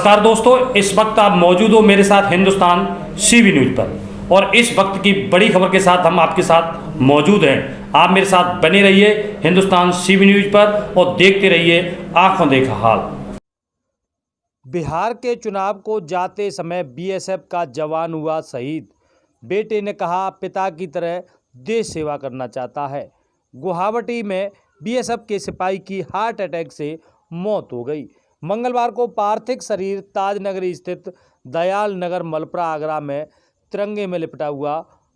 नमस्कार दोस्तों, इस वक्त आप मौजूद हो मेरे साथ हिंदुस्तान सीवी न्यूज पर और इस वक्त की बड़ी खबर के साथ हम आपके साथ मौजूद हैं। आप मेरे साथ बने रहिए हिंदुस्तान सीवी न्यूज पर और देखते रहिए आंखों देखा हाल। बिहार के चुनाव को जाते समय बीएसएफ का जवान हुआ शहीद। बेटे ने कहा पिता की तरह देश सेवा करना चाहता है। गुवाहाटी में बीएसएफ के सिपाही की हार्ट अटैक से मौत हो गई। मंगलवार को पार्थिव शरीर ताजनगरी स्थित दयाल नगर मलप्रा आगरा में तिरंगे में लिपटा हुआ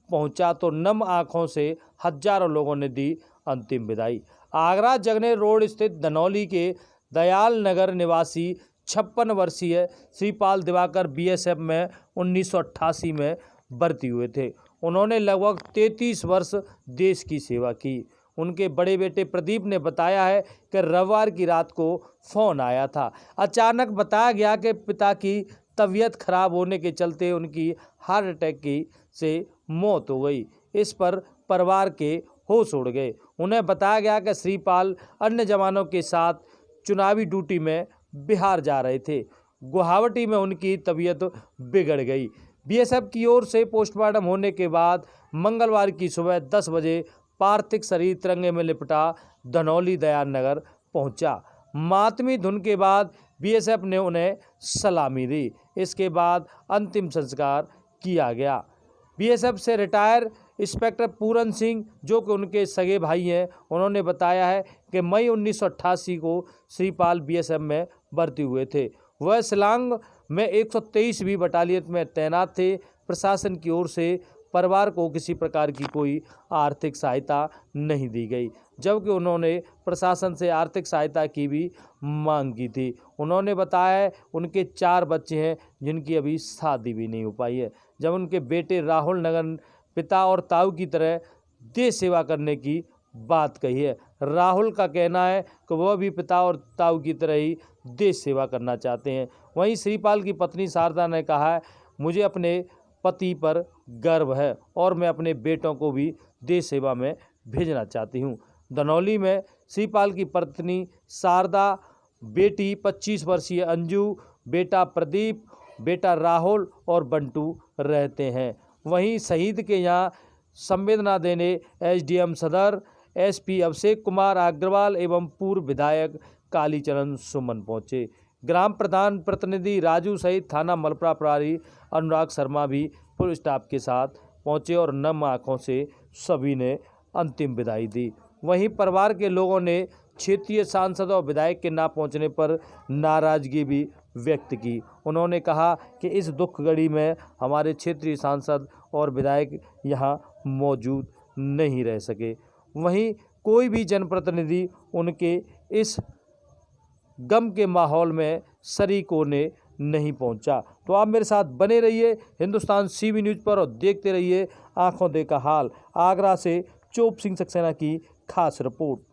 पहुंचा तो नम आंखों से हजारों लोगों ने दी अंतिम विदाई। आगरा जगने रोड स्थित धनौली के दयाल नगर निवासी 56 वर्षीय श्रीपाल दिवाकर बीएसएफ में 1988 में भर्ती हुए थे। उन्होंने लगभग 33 वर्ष देश की सेवा की। उनके बड़े बेटे प्रदीप ने बताया है कि रविवार की रात को फ़ोन आया था। अचानक बताया गया कि पिता की तबीयत खराब होने के चलते उनकी हार्ट अटैक से मौत हो गई। इस पर परिवार के होश उड़ गए। उन्हें बताया गया कि श्रीपाल अन्य जवानों के साथ चुनावी ड्यूटी में बिहार जा रहे थे। गुवाहाटी में उनकी तबीयत बिगड़ गई। बीएसएफ की ओर से पोस्टमार्टम होने के बाद मंगलवार की सुबह 10 बजे पार्थिव शरीर तिरंगे में लिपटा धनौली दयाल नगर पहुंचा। मातमी धुन के बाद बीएसएफ ने उन्हें सलामी दी। इसके बाद अंतिम संस्कार किया गया। बीएसएफ से रिटायर इंस्पेक्टर पूरन सिंह, जो कि उनके सगे भाई हैं, उन्होंने बताया है कि मई 1988 को श्रीपाल बीएसएफ में भर्ती हुए थे। वह शिलांग में 123वीं बटालियन में तैनात थे। प्रशासन की ओर से परिवार को किसी प्रकार की कोई आर्थिक सहायता नहीं दी गई, जबकि उन्होंने प्रशासन से आर्थिक सहायता की भी मांग की थी। उन्होंने बताया उनके 4 बच्चे हैं जिनकी अभी शादी भी नहीं हो पाई है। जब उनके बेटे राहुल नगर पिता और ताऊ की तरह देश सेवा करने की बात कही है। राहुल का कहना है कि वह भी पिता और ताऊ की तरह ही देश सेवा करना चाहते हैं। वहीं श्रीपाल की पत्नी शारदा ने कहा है, मुझे अपने पति पर गर्व है और मैं अपने बेटों को भी देश सेवा में भेजना चाहती हूं। धनौली में श्रीपाल की पत्नी शारदा, बेटी 25 वर्षीय अंजू, बेटा प्रदीप, बेटा राहुल और बंटू रहते हैं। वहीं शहीद के यहां संवेदना देने एसडीएम सदर, एसपी अभिषेक कुमार अग्रवाल एवं पूर्व विधायक कालीचरण सुमन पहुंचे। ग्राम प्रधान प्रतिनिधि राजू सहित थाना मलप्रा प्रभारी अनुराग शर्मा भी पुलिस स्टाफ के साथ पहुंचे और नम आंखों से सभी ने अंतिम विदाई दी। वहीं परिवार के लोगों ने क्षेत्रीय सांसद और विधायक के ना पहुंचने पर नाराजगी भी व्यक्त की। उन्होंने कहा कि इस दुख घड़ी में हमारे क्षेत्रीय सांसद और विधायक यहां मौजूद नहीं रह सके। वहीं कोई भी जनप्रतिनिधि उनके इस गम के माहौल में शरीक होने नहीं पहुंचा। तो आप मेरे साथ बने रहिए हिंदुस्तान सीवी न्यूज पर और देखते रहिए आंखों देखा हाल। आगरा से चोप सिंह सक्सेना की खास रिपोर्ट।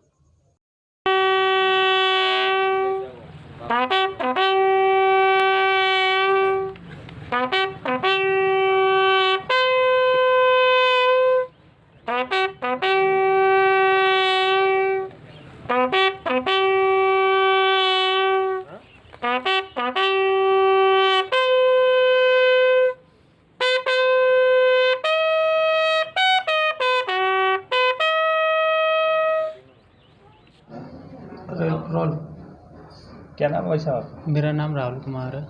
क्या नाम है भाई साहब? मेरा नाम राहुल कुमार है।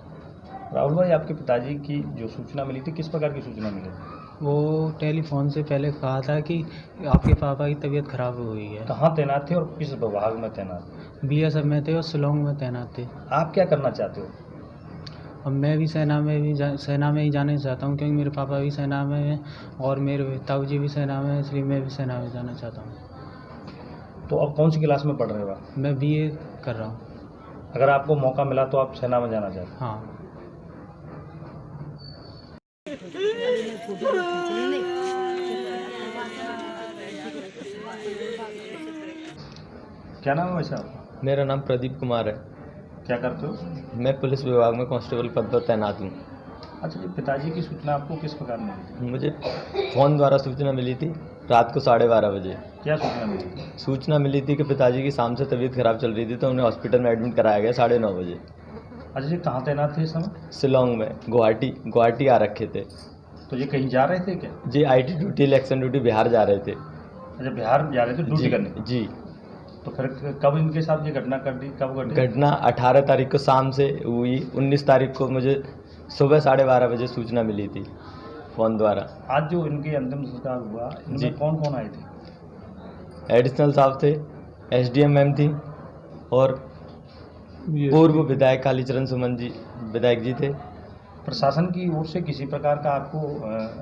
राहुल भाई, आपके पिताजी की जो सूचना मिली थी, किस प्रकार की सूचना मिली? वो टेलीफोन से पहले कहा था कि आपके पापा की तबीयत खराब हो गई है। कहाँ तैनात थे और किस विभाग में तैनात? बीएसएफ में थे और शिलोंग में तैनात थे। आप क्या करना चाहते हो? अब मैं भी सेना में ही जाना चाहता हूँ, क्योंकि मेरे पापा भी सेना में हैं और मेरे ताऊ जी भी सेना में हैं, इसलिए मैं भी सेना में जाना चाहता हूँ। तो अब कौन सी क्लास में पढ़ रहे हो आप? मैं बीए कर रहा हूँ। अगर आपको मौका मिला तो आप सेना में जाना चाहते? हाँ। क्या नाम है भाई साहब? मेरा नाम प्रदीप कुमार है। क्या करते हो? मैं पुलिस विभाग में कांस्टेबल पद पर तैनात हूँ। अच्छा, ये पिताजी की सूचना आपको किस प्रकार मिली थी? मुझे फ़ोन द्वारा सूचना मिली थी रात को 12:30 बजे। क्या सूचना मिली थी? सूचना मिली थी कि पिताजी की शाम से तबीयत खराब चल रही थी, तो उन्हें हॉस्पिटल में एडमिट कराया गया 9:30 बजे। अच्छा जी, कहाँ तैनात थे इस समय? शिलोंग में, गुवाहाटी आ रखे थे तो ये कहीं जा रहे थे क्या? जी। IT duty, election duty Bihar जा रहे थे अच्छा, बिहार जा रहे थे ड्यूटी जी करने। जी। तो फिर कब इनके साथ ये घटना घटी, कब घटी? घटना 18 तारीख को शाम से हुई। 19 तारीख को मुझे सुबह 12:30 बजे सूचना मिली थी फ़ोन द्वारा। आज जो इनके अंतिम संस्कार हुआ, जी। इनमें कौन कौन आए थे? एडिशनल साहब थे, एसडीएम मैम थी और पूर्व विधायक कालीचरण सुमन जी विधायक जी थे। प्रशासन की ओर से किसी प्रकार का आपको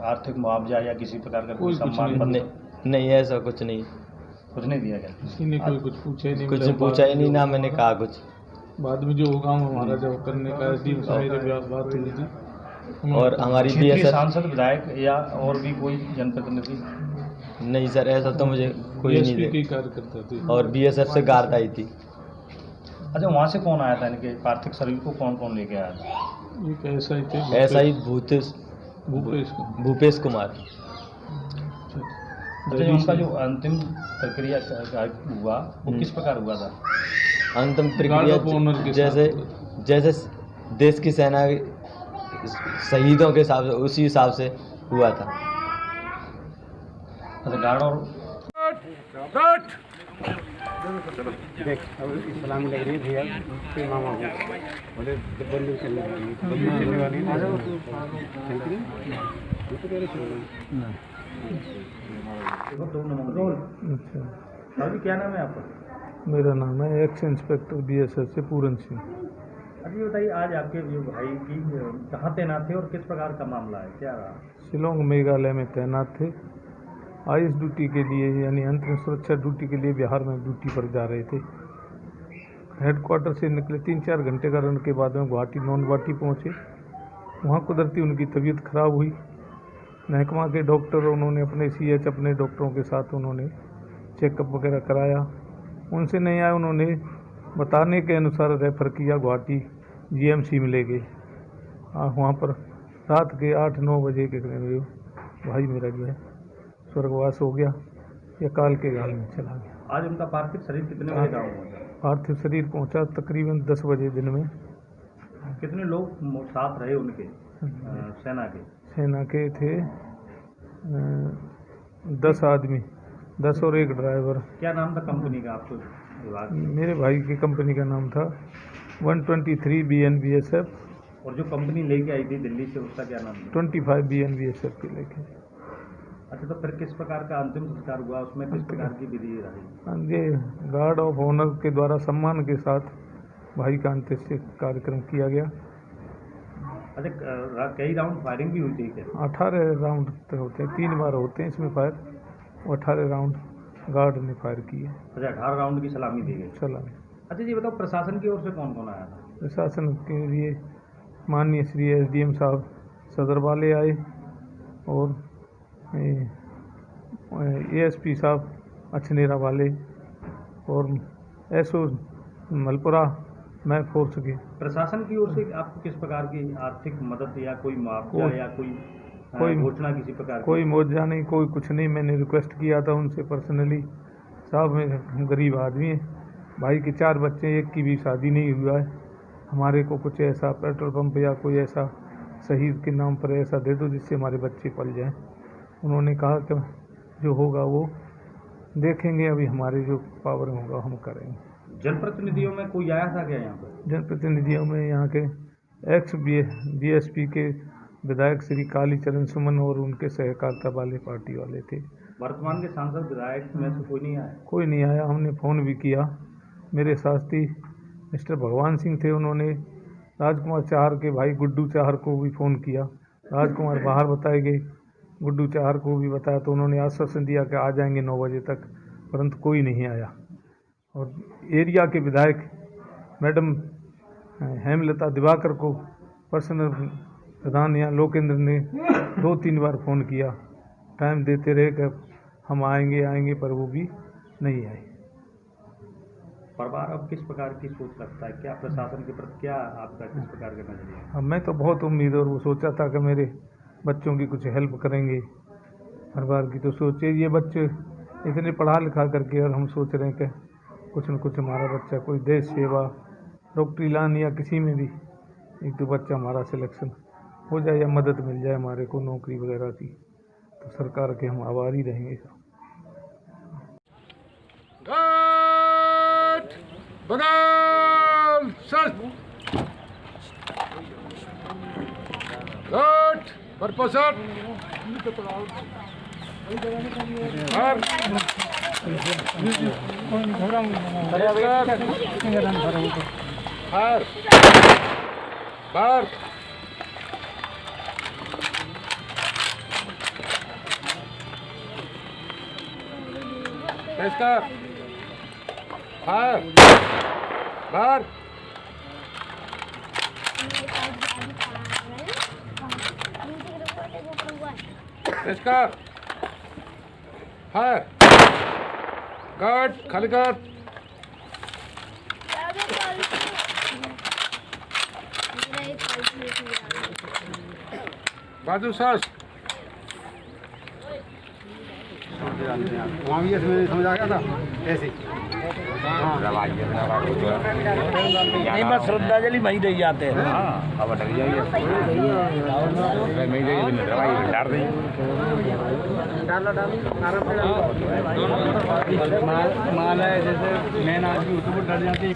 आर्थिक मुआवजा या किसी प्रकार का कोई सम्मान पत्र? नहीं, ऐसा कुछ नहीं, कुछ नहीं दिया गया? किसी ने कोई कुछ पूछा ही नहीं। कुछ मतलब पूछा ही नहीं, ना मैंने कहा कुछ। बाद में जो होगा हमारा जब करने का एसडीएम से मेरे बात हुई थी। और हमारी क्षेत्रीय बीएसएफ सांसद, विधायक या और भी कोई जनप्रतिनिधि? नहीं सर, ऐसा तो मुझे कोई नहीं बीएसपी के दे। कार्यकर्ता थे। और बीएसएफ से गार्ड आई थी। अच्छा, वहाँ से कौन आया था? इनके पार्थिव शरीर को कौन कौन लेके आया था? एक ऐसा ही थे, ऐसा ही भूपेश कुमार। अच्छा, उनका जो अंतिम प्रक्रिया हुआ वो किस प्रकार हुआ था? अंतिम गार्ड ऑफ ऑनर प्रक्रिया के जैसे साथ। जैसे देश की सेना शहीदों के हिसाब से, उसी हिसाब से हुआ था। अच्छा, गार्ड और सलामी लग रही है भैया के मामा को बोले बंदूक चलने वाली अच्छा, अभी क्या नाम है आपका? मेरा नाम है एक्स इंस्पेक्टर बीएसएफ से पूरन सिंह। अभी ये बताइए, आज आपके जो भाई की कहाँ तैनात थे और किस प्रकार का मामला है, क्या रहा? शिलोंग मेघालय में तैनात थे। आईएस ड्यूटी के लिए यानी अंतरिम सुरक्षा ड्यूटी के लिए बिहार में ड्यूटी पर जा रहे थे। हेडक्वार्टर से निकले 3-4 घंटे का रन के बाद में गुवाहाटी पहुँचे। वहाँ कुदरती उनकी तबीयत खराब हुई। महकमा के डॉक्टर, उन्होंने अपने सीएच अपने डॉक्टरों के साथ उन्होंने चेकअप वगैरह कराया। उनसे नहीं आया, उन्होंने बताने के अनुसार रेफ़र किया गुवाहाटी जीएमसी में ले गए। वहाँ पर रात के 8-9 बजे के करीब भाई मेरा जो है स्वर्गवास हो गया या काल के गाल में चला गया। आज उनका पार्थिव शरीर कितने बजे गाँव पहुँचा? पार्थिव शरीर पहुंचा तकरीबन 10 बजे दिन में। कितने लोग साथ रहे उनके सेना के? सेना के थे 10 आदमी, 10 और एक ड्राइवर। क्या नाम था कंपनी का आपको विभाग? मेरे भाई की कंपनी का नाम था 123 BNBSF। और जो कंपनी लेके आई थी दिल्ली से, उसका क्या नाम था? 25 BNBSF के लेके। अच्छा, तो फिर किस प्रकार का अंतिम संस्कार हुआ, उसमें किस प्रकार की विधि रही? ये गार्ड ऑफ ऑनर के द्वारा सम्मान के साथ भाई का अंत्येष्टि कार्यक्रम किया गया। अच्छा, कई राउंड फायरिंग भी हुई थी क्या? 18 राउंड होते हैं, 3 बार होते हैं इसमें फायर। 18 राउंड गार्ड ने फायर किए। अच्छा, 18 राउंड की सलामी दी गई। सलामी। अच्छा, ये बताओ, प्रशासन की ओर से कौन कौन आया था? प्रशासन के लिए माननीय श्री एसडीएम साहब सदर वाले आए और एएसपी साहब अछनेरा वाले और एसओ मलपुरा मैं फोर्स के। प्रशासन की ओर से आपको किस प्रकार की आर्थिक मदद या कोई मुआवजा या कोई घोषणा किसी प्रकार की? कोई मुआवजा नहीं, कोई कुछ नहीं। मैंने रिक्वेस्ट किया था उनसे पर्सनली, साहब हम गरीब आदमी हैं, भाई के 4 बच्चे, एक की भी शादी नहीं हुआ है, हमारे को कुछ ऐसा पेट्रोल पंप या कोई ऐसा शहीद के नाम पर ऐसा दे दो जिससे हमारे बच्चे पल जाएं। उन्होंने कहा कि जो होगा वो देखेंगे, अभी हमारे जो पावर में होगा हम करेंगे। जनप्रतिनिधियों में कोई आया था क्या यहाँ पर? जनप्रतिनिधियों में यहाँ के एक्स बीएसपी के विधायक श्री कालीचरण सुमन और उनके सहकारिता वाले पार्टी वाले थे। वर्तमान के सांसद विधायक में से कोई नहीं आया? कोई नहीं आया। हमने फ़ोन भी किया, मेरे साथी मिस्टर भगवान सिंह थे, उन्होंने राजकुमार चाहर के भाई गुड्डू चाहर को भी फ़ोन किया। राजकुमार बाहर बताए गए, गुड्डू चाहर को भी बताया तो उन्होंने आश्वासन दिया कि आ जाएंगे 9 बजे तक, परंतु कोई नहीं आया। और एरिया के विधायक मैडम हेमलता दिवाकर को पर्सनल प्रधान यहाँ लोकेंद्र ने 2-3 बार फ़ोन किया, टाइम देते रहे कि हम आएंगे, पर वो भी नहीं आए। परिवार अब किस प्रकार की सोच रखता है, क्या प्रशासन के प्रति क्या आपका किस प्रकार का नजरिया? अब मैं तो बहुत उम्मीद और वो सोचा था कि मेरे बच्चों की कुछ हेल्प करेंगे। परिवार की तो सोचे, ये बच्चे इतने पढ़ा लिखा करके, और हम सोच रहे हैं कि कुछ न कुछ हमारा बच्चा कोई देश सेवा, डॉक्टरी लाइन या किसी में भी एक तो बच्चा हमारा सिलेक्शन हो जाए या मदद मिल जाए हमारे को नौकरी वगैरह की, तो सरकार के हम आभारी रहेंगे। खाली कर बाजू सास वहाँ भी इसमें समझ आ गया था ऐसे नहीं बस श्रद्धांजलि वहीं दे जाते हैं। अब अटक जाइए माला है जैसे मैन आदमी उसको डर जाती है।